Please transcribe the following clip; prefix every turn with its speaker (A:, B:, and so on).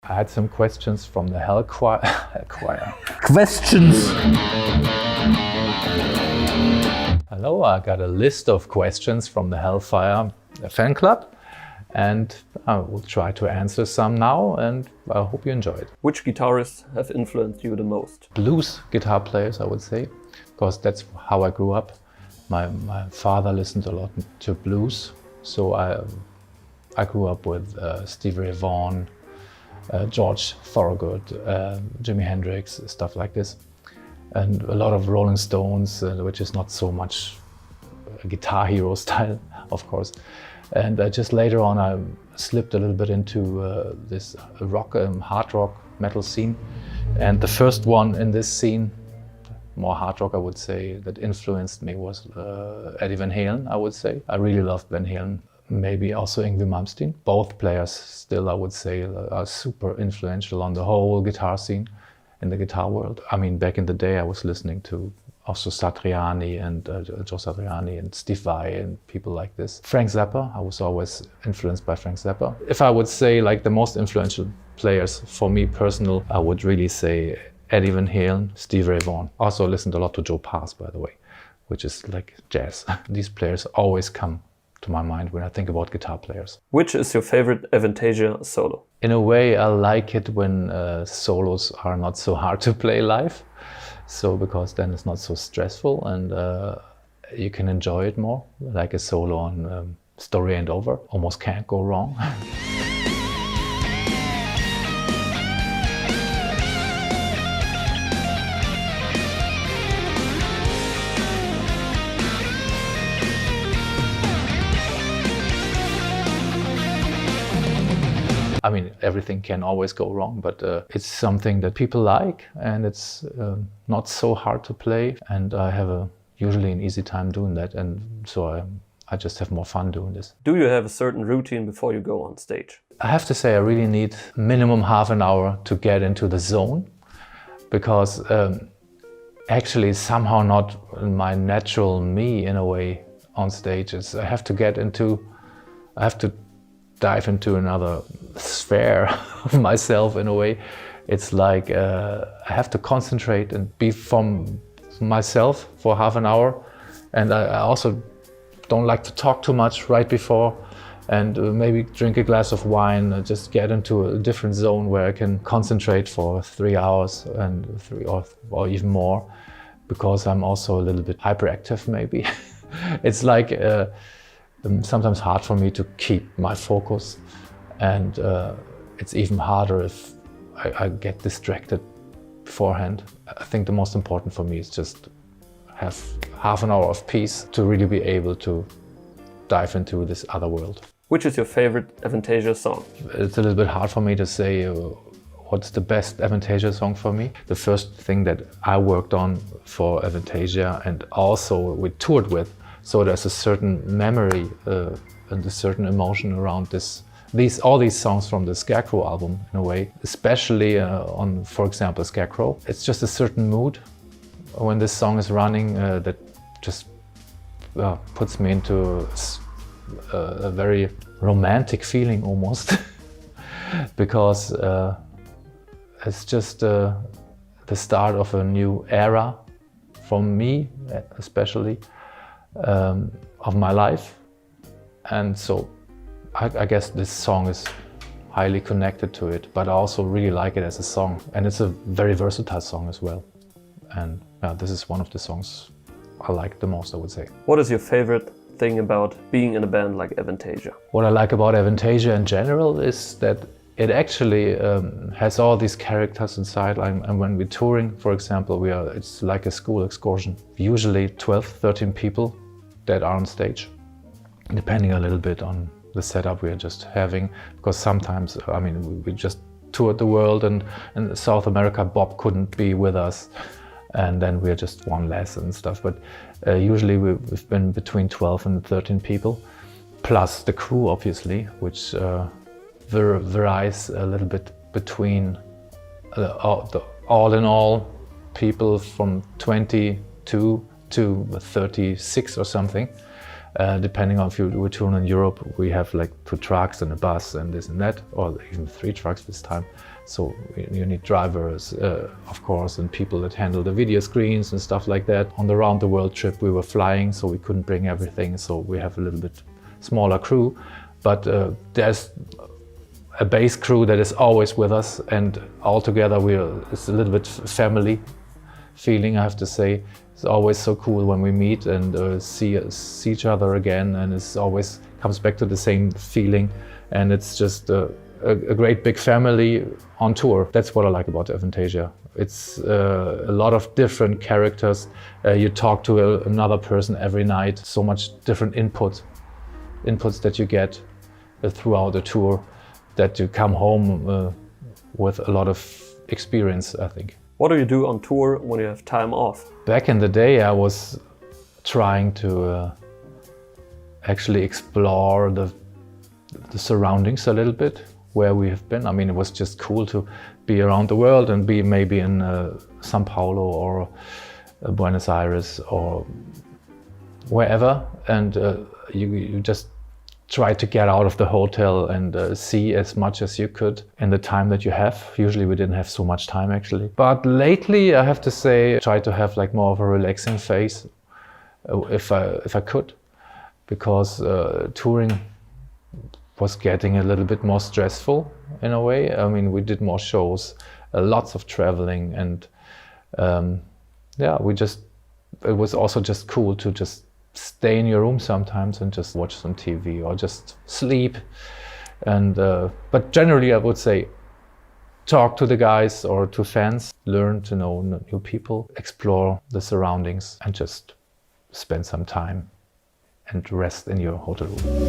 A: I had some questions from the Hell Choir.
B: Questions!
A: Hello, I got a list of questions from the Hellfire fan club, and I will try to answer some now, and I hope you enjoy it.
C: Which guitarists have influenced you the most?
A: Blues guitar players, I would say, because that's how I grew up. My father listened a lot to blues, so I grew up with Stevie Ray Vaughan, George Thorogood, Jimi Hendrix, stuff like this. And a lot of Rolling Stones, which is not so much a Guitar Hero style, of course. And just later on I slipped a little bit into this rock, hard rock metal scene. And the first one in this scene, more hard rock I would say, that influenced me was Eddie Van Halen, I would say. I really loved Van Halen. Maybe also Yngwie Malmsteen. Both players still, I would say, are super influential on the whole guitar scene in the guitar world. I mean, back in the day I was listening to also Satriani and Joe Satriani and Steve Vai and people like this. Frank Zappa, I was always influenced by Frank Zappa. If I would say like the most influential players for me personal, I would really say Eddie Van Halen, Stevie Ray Vaughan. Also listened a lot to Joe Pass, by the way, which is like jazz. These players always come to my mind when I think about guitar players.
C: Which is your favorite Avantasia solo?
A: In a way, I like it when solos are not so hard to play live. So because then it's not so stressful and you can enjoy it more. Like a solo on Story Ain't Over, almost can't go wrong. I mean, everything can always go wrong, but it's something that people like, and it's not so hard to play, and I have usually an easy time doing that, and so I just have more fun doing this.
C: Do you have a certain routine before you go on stage?
A: I have to say I really need minimum half an hour to get into the zone, because actually it's somehow not my natural me in a way on stage. I have to dive into another sphere of myself in a way. It's like I have to concentrate and be from myself for half an hour, and I also don't like to talk too much right before, and maybe drink a glass of wine and just get into a different zone where I can concentrate for 3 hours and or even more, because I'm also a little bit hyperactive maybe. It's like sometimes hard for me to keep my focus, and it's even harder if I get distracted beforehand. I think the most important for me is just have half an hour of peace to really be able to dive into this other world.
C: Which is your favorite Avantasia song?
A: It's a little bit hard for me to say what's the best Avantasia song for me. The first thing that I worked on for Avantasia and also we toured with, so there's a certain memory and a certain emotion around all these songs from the Scarecrow album in a way, especially on, for example, Scarecrow. It's just a certain mood when this song is running that just puts me into a very romantic feeling almost, because it's just the start of a new era for me, especially. Of my life, and so I guess this song is highly connected to it, but I also really like it as a song, and it's a very versatile song as well, and this is one of the songs I like the most, I would say.
C: What is your favorite thing about being in a band like Avantasia?
A: What I like about Avantasia in general is that it actually has all these characters inside, and when we're touring, for example, it's like a school excursion. Usually 12, 13 people that are on stage, depending a little bit on the setup we are just having, because sometimes, I mean, we just toured the world, and in South America Bob couldn't be with us, and then we're just one less and stuff, but usually we've been between 12 and 13 people, plus the crew obviously, which varies a little bit between all in all people from 22 to 36 or something, depending on if we're touring in Europe. We have like 2 trucks and a bus and this and that, or even 3 trucks this time. So you need drivers, of course, and people that handle the video screens and stuff like that. On the round the world trip we were flying, so we couldn't bring everything, so we have a little bit smaller crew. But there's a base crew that is always with us, and all together it's a little bit family feeling, I have to say. It's always so cool when we meet and see each other again, and it's always comes back to the same feeling, and it's just a great big family on tour. That's what I like about Avantasia. It's a lot of different characters. You talk to another person every night. So much different inputs that you get throughout the tour, that you come home with a lot of experience, I think.
C: What do you do on tour when you have time off?
A: Back in the day, I was trying to actually explore the surroundings a little bit, where we have been. I mean, it was just cool to be around the world and be maybe in São Paulo or Buenos Aires or wherever, and you just try to get out of the hotel and see as much as you could in the time that you have. Usually we didn't have so much time, actually. But lately, I have to say, I try to have like more of a relaxing phase if I could, because touring was getting a little bit more stressful in a way. I mean, we did more shows, lots of traveling, and it was also just cool to just stay in your room sometimes and just watch some TV or just sleep. And but generally, I would say, talk to the guys or to fans, learn to know new people, explore the surroundings, and just spend some time and rest in your hotel room.